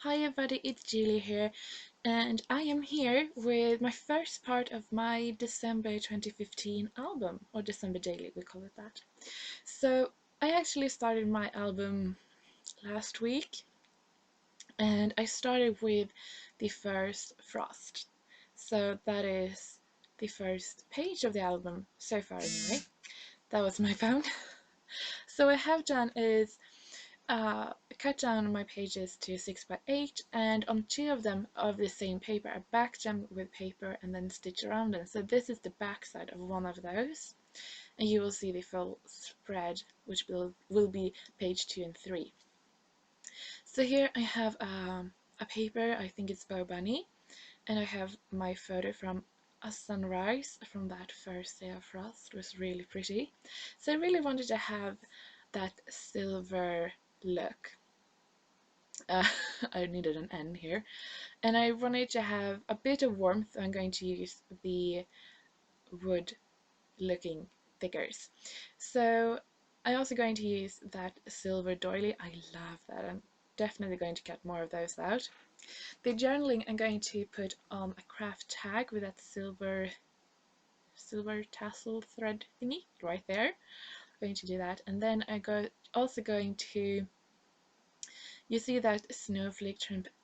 Hi everybody, it's Julie here, and I am here with my first part of my December 2015 album, or December Daily, we call it that. So, I actually started my album last week, and I started with the first Frost. So, that is the first page of the album so far, anyway. That was my phone. So, what I have done is cut down my pages to 6 by 8, and on two of them of the same paper I backed them with paper and then stitched around them. So this is the back side of one of those, and you will see the full spread, which will be page 2 and 3. So here I have a paper, I think it's Bo Bunny, and I have my photo from a sunrise from that first day of frost. It was really pretty. So I really wanted to have that silver look. uh, I needed an N here, and I wanted to have a bit of warmth. I'm going to use the wood looking thickers. So I'm also going to use that silver doily. I love that. I'm definitely going to cut more of those out. The journaling I'm going to put on a craft tag with that silver tassel thread thingy right there. I'm going to do that, and then also going to, you see that snowflake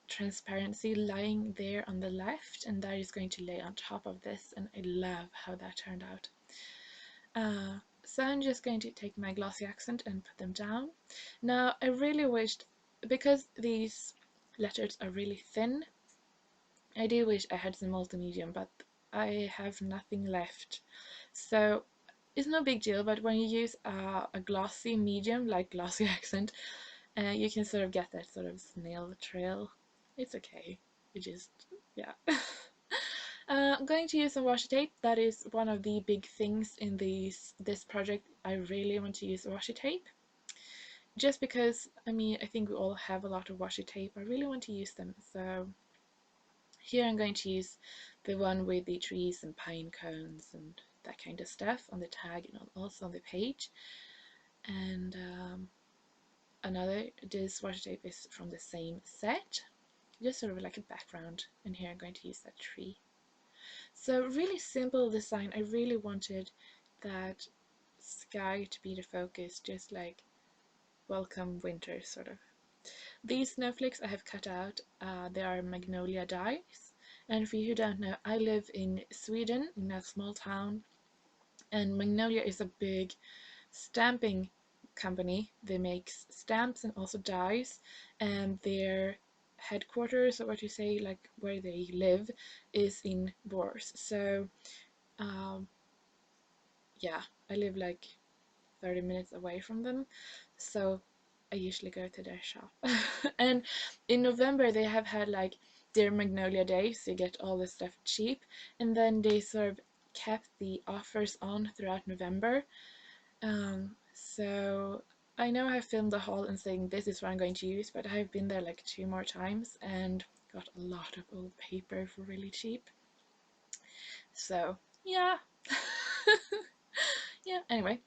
transparency lying there on the left, and that is going to lay on top of this, and I love how that turned out. So I'm just going to take my glossy accent and put them down. Now I really wished, because these letters are really thin, I do wish I had some multimedia, but I have nothing left. So it's no big deal, but when you use a glossy medium like glossy accent, you can sort of get that sort of snail trail. It's okay. You just, yeah. I'm going to use some washi tape. That is one of the big things in this project. I really want to use washi tape. Just because, I mean, I think we all have a lot of washi tape. I really want to use them. So here I'm going to use the one with the trees and pine cones and that kind of stuff on the tag and also on the page. And another, this washi tape is from the same set, just sort of like a background, and here I'm going to use that tree. So really simple design. I really wanted that sky to be the focus, just like welcome winter sort of. These snowflakes I have cut out, they are magnolia dies, and for you who don't know, I live in Sweden in a small town, and Magnolia is a big stamping company. They make stamps and also dies, and their headquarters, or what you say, like where they live, is in Borås. So um, yeah, I live like 30 minutes away from them, so I usually go to their shop. And in November they have had like their Magnolia Day, so you get all the stuff cheap, and then they sort of kept the offers on throughout November. So I know I filmed a haul and saying this is what I'm going to use, but I've been there like 2 more times and got a lot of old paper for really cheap. So yeah. Yeah, anyway,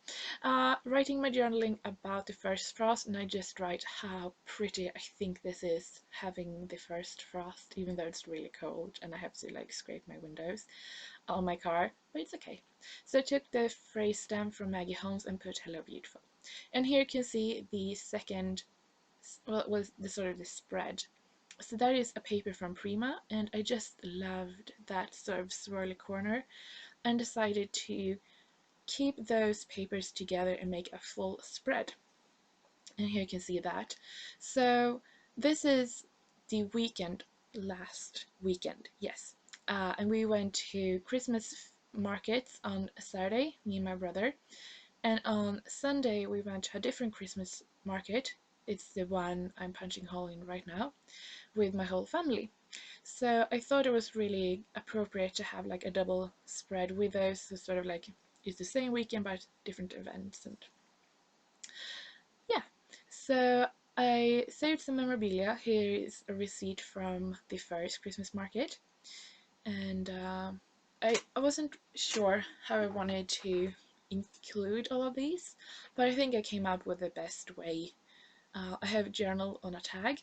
writing my journaling about the first frost, and I just write how pretty I think this is, having the first frost, even though it's really cold and I have to like scrape my windows on my car, but it's okay. So I took the phrase stamp from Maggie Holmes and put Hello Beautiful. And here you can see the second, well, was the sort of the spread. So that is a paper from Prima, and I just loved that sort of swirly corner and decided to keep those papers together and make a full spread. And here you can see that. So this is the weekend, last weekend, yes. And we went to Christmas markets on Saturday, me and my brother. And on Sunday we went to a different Christmas market. It's the one I'm punching hole in right now, with my whole family. So I thought it was really appropriate to have like a double spread with those, so sort of like it's the same weekend but different events. And yeah, so I saved some memorabilia. Here is a receipt from the first Christmas market, and I wasn't sure how I wanted to include all of these, but I think I came up with the best way. I have journal on a tag.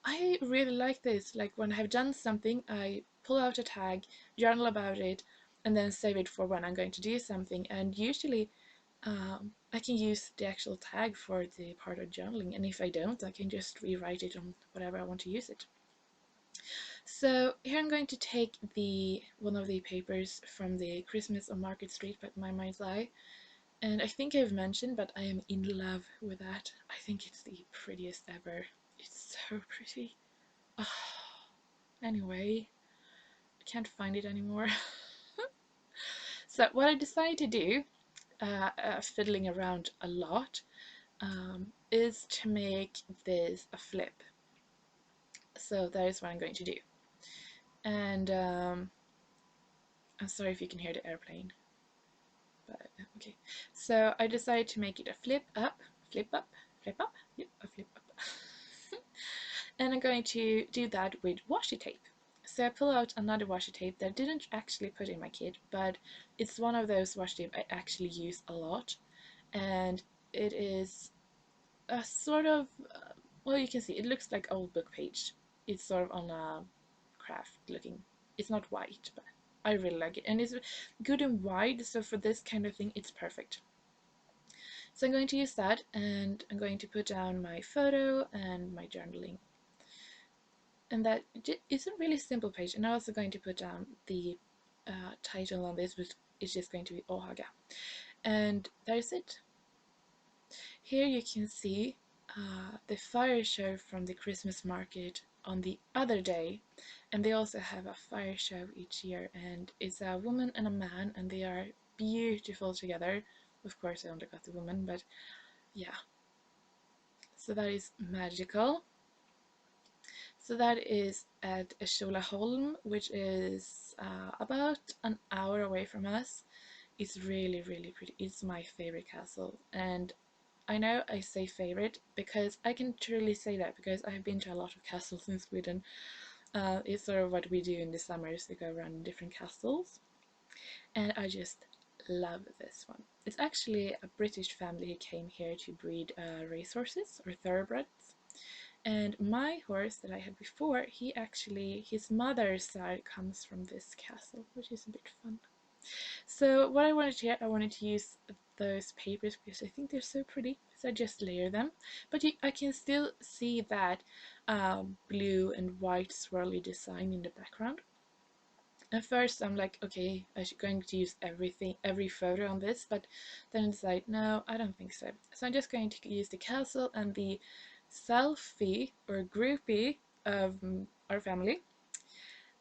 I really like this. Like when I've done something, I pull out a tag, journal about it, and then save it for when I'm going to do something. And usually I can use the actual tag for the part of journaling, and if I don't, I can just rewrite it on whatever I want to use it. So here I'm going to take one of the papers from the Christmas on Market Street by My Mind's Eye, and I think I've mentioned, but I am in love with that. I think it's the prettiest ever. It's so pretty. Oh, anyway, I can't find it anymore. So what I decided to do, fiddling around a lot, is to make this a flip. So that is what I'm going to do. And I'm sorry if you can hear the airplane, but okay. So I decided to make it a flip up, flip up, flip up, yep, a flip up. And I'm going to do that with washi tape. So I pull out another washi tape that I didn't actually put in my kit, but it's one of those washi tape I actually use a lot, and it is a sort of, well, you can see it looks like old book page. It's sort of on a craft looking. It's not white, but I really like it, and it's good and wide, so for this kind of thing it's perfect. So I'm going to use that, and I'm going to put down my photo and my journaling, and that is a really simple page. And I'm also going to put down the title on this, which is just going to be Ohaga, and there's it. Here you can see the fire show from the Christmas market on the other day, and they also have a fire show each year, and it's a woman and a man, and they are beautiful together. Of course I only got the woman, but yeah, so that is magical. So that is at Tjolöholm, which is about an hour away from us. It's really, really pretty. It's my favorite castle, and I know I say favorite because I can truly say that because I've been to a lot of castles in Sweden. It's sort of what we do in the summers, we go around different castles, and I just love this one. It's actually a British family who came here to breed racehorses or thoroughbreds. And my horse that I had before, his mother's side comes from this castle, which is a bit fun. So what I wanted to use those papers because I think they're so pretty, so I just layer them. But I can still see that blue and white swirly design in the background. At first I'm like, okay, I'm going to use every photo on this, but then I decide, no, I don't think so. So I'm just going to use the castle and the selfie or groupie of our family,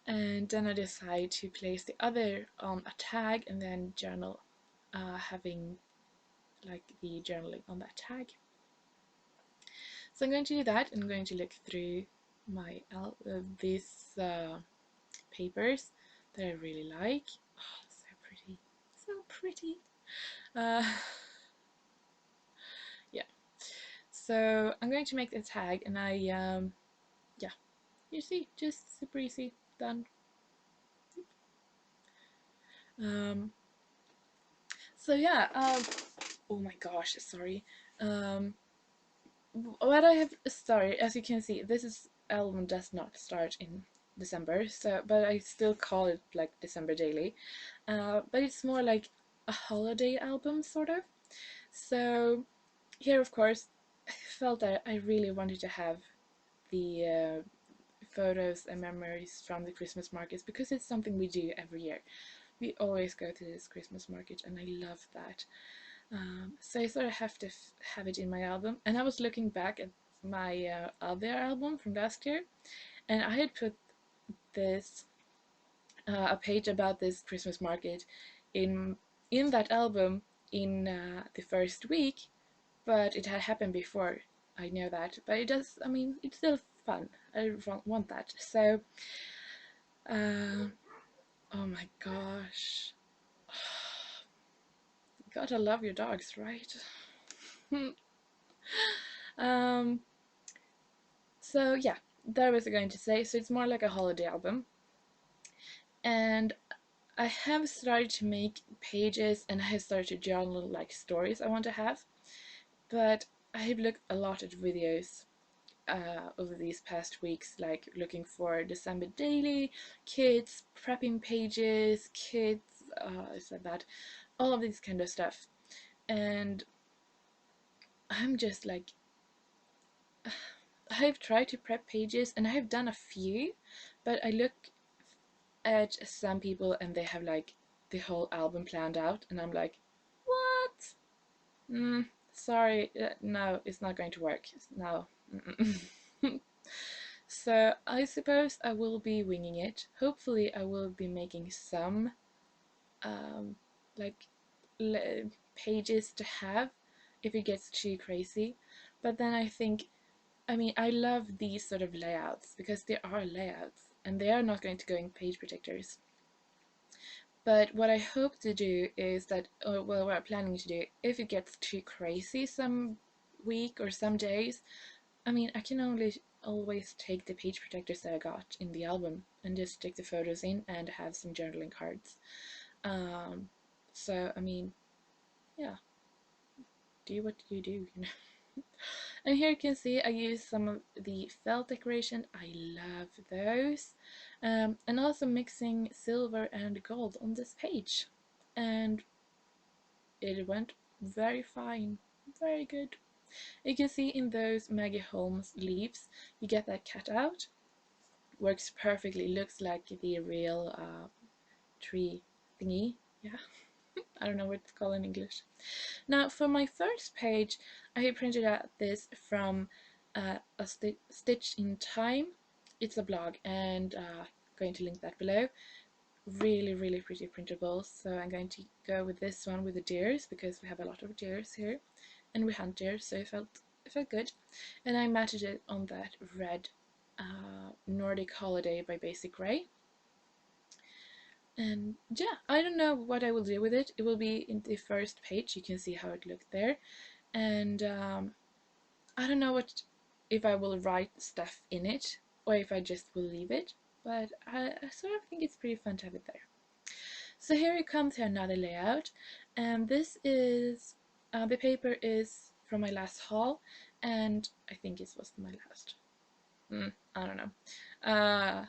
and then I decide to place the other on a tag and then journal, having like the journaling on that tag. So I'm going to do that, and I'm going to look through my these papers that I really like. Oh, so pretty, so pretty. Uh, yeah. So I'm going to make the tag, and yeah, you see, just super easy, done. Um, so yeah, oh my gosh, sorry. Um, what I have, sorry, as you can see, this album does not start in December, so but I still call it like December Daily. But it's more like a holiday album, sort of. So here, of course, I felt that I really wanted to have the photos and memories from the Christmas markets because it's something we do every year. We always go to this Christmas market, and I love that. So I sort of have to have it in my album. And I was looking back at my other album from last year, and I had put this a page about this Christmas market in that album in the first week, but it had happened before. I know that, but it does. I mean, it's still fun. I want that. So, uh, oh my gosh, gotta love your dogs, right? um, So yeah, that was going to say. So it's more like a holiday album, and I have started to make pages and I have started to journal like stories I want to have, but I have looked a lot at videos over these past weeks, like looking for December daily, kids, prepping pages, kids, is that, all of this kind of stuff. And I'm just like, I've tried to prep pages and I've done a few, but I look at some people and they have like the whole album planned out, and I'm like, what? Sorry, no, it's not going to work. No. So I suppose I will be winging it. Hopefully I will be making some um, like pages to have if it gets too crazy. But then I think, I mean, I love these sort of layouts because they are layouts and they are not going to go in page protectors. But what I hope to do is that, or well, what I'm planning to do, if it gets too crazy some week or some days, I mean, I can only always take the page protectors that I got in the album and just stick the photos in and have some journaling cards. Um, so, I mean, yeah, do what you do, you know. And here you can see I used some of the felt decoration. I love those. And also mixing silver and gold on this page. And it went very fine, very good. You can see in those Maggie Holmes leaves, you get that cut out. Works perfectly, looks like the real tree thingy. Yeah, I don't know what it's called in English. Now for my first page, I printed out this from a Stitch in Time. It's a blog, and going to link that below. Really, really pretty printables. So I'm going to go with this one with the deers because we have a lot of deers here, and we hunt deer, so it felt good. And I matched it on that red Nordic Holiday by Basic Grey. And yeah, I don't know what I will do with it. It will be in the first page. You can see how it looked there. And I don't know what if I will write stuff in it or if I just will leave it, but I sort of think it's pretty fun to have it there. So here we come to another layout, and this is the paper is from my last haul, and I think it was my last. I don't know. Uh,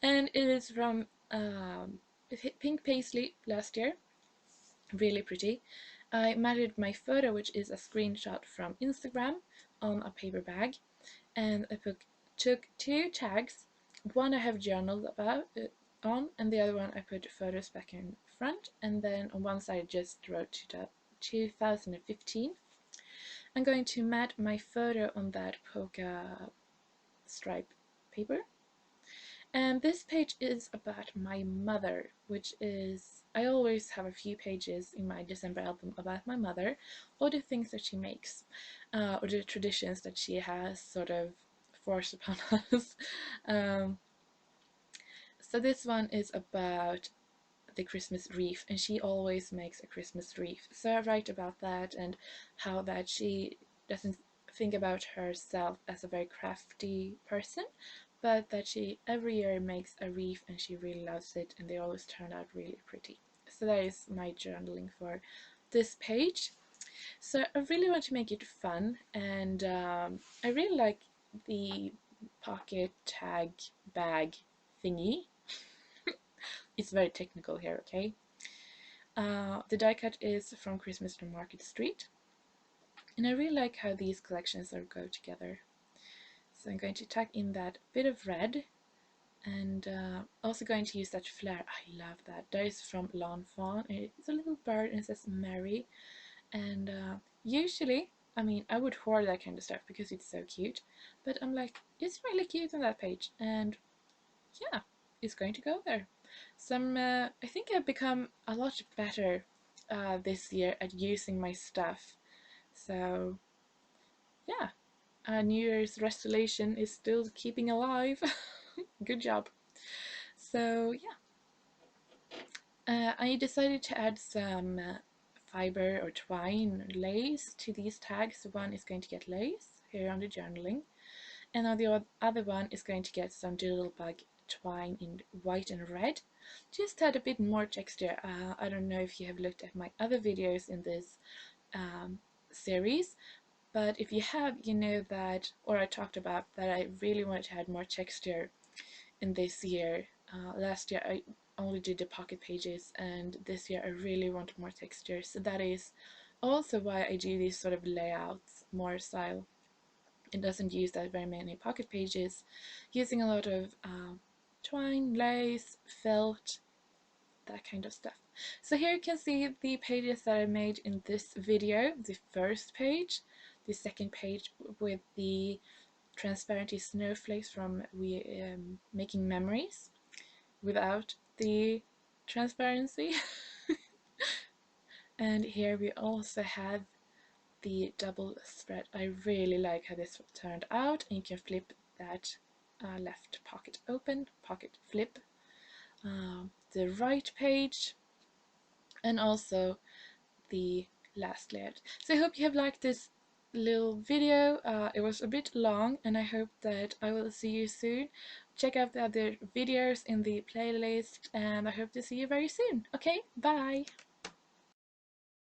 and it is from Pink Paisley last year. Really pretty. I matted my photo, which is a screenshot from Instagram, on a paper bag, and I took two tags. One I have journaled about on, and the other one I put photos back in front, and then on one side I just wrote 2015. I'm going to mat my photo on that polka stripe paper. And this page is about my mother, which is, I always have a few pages in my December album about my mother, or the things that she makes, or the traditions that she has sort of forced upon us. Um, so this one is about the Christmas wreath, and she always makes a Christmas wreath. So I write about that and how that she doesn't think about herself as a very crafty person, but that she every year makes a wreath and she really loves it, and they always turn out really pretty. So that is my journaling for this page. So I really want to make it fun, and I really like the pocket tag bag thingy. It's very technical here, okay? The die cut is from Christmas from Market Street, and I really like how these collections are go together. So I'm going to tuck in that bit of red, and also going to use that flare. I love that. That is from Lawn Fawn. It's a little bird and it says Mary, and usually, I mean, I would hoard that kind of stuff because it's so cute, but I'm like, it's really cute on that page, and yeah, it's going to go there. I think I've become a lot better this year at using my stuff. So yeah, New Year's resolution is still keeping alive. Good job. So yeah, I decided to add some fiber or twine lace to these tags. One is going to get lace here on the journaling, and now the other one is going to get some doodlebug twine in white and red, just to add a bit more texture. I don't know if you have looked at my other videos in this series, But if you have, you know that, or I talked about that I really wanted to add more texture in this year. Last year I only did the pocket pages, and this year I really wanted more texture. So that is also why I do these sort of layouts more style. It doesn't use that very many pocket pages, using a lot of twine, lace, felt, that kind of stuff. So here you can see the pages that I made in this video. The first page, the second page with the transparency snowflakes from Making Memories without the transparency. And here we also have the double spread. I really like how this turned out, and you can flip that left pocket open, pocket flip, the right page, and also the last layout. So I hope you have liked this little video. It was a bit long, and I hope that I will see you soon. Check out the other videos in the playlist, and I hope to see you very soon. Okay, bye!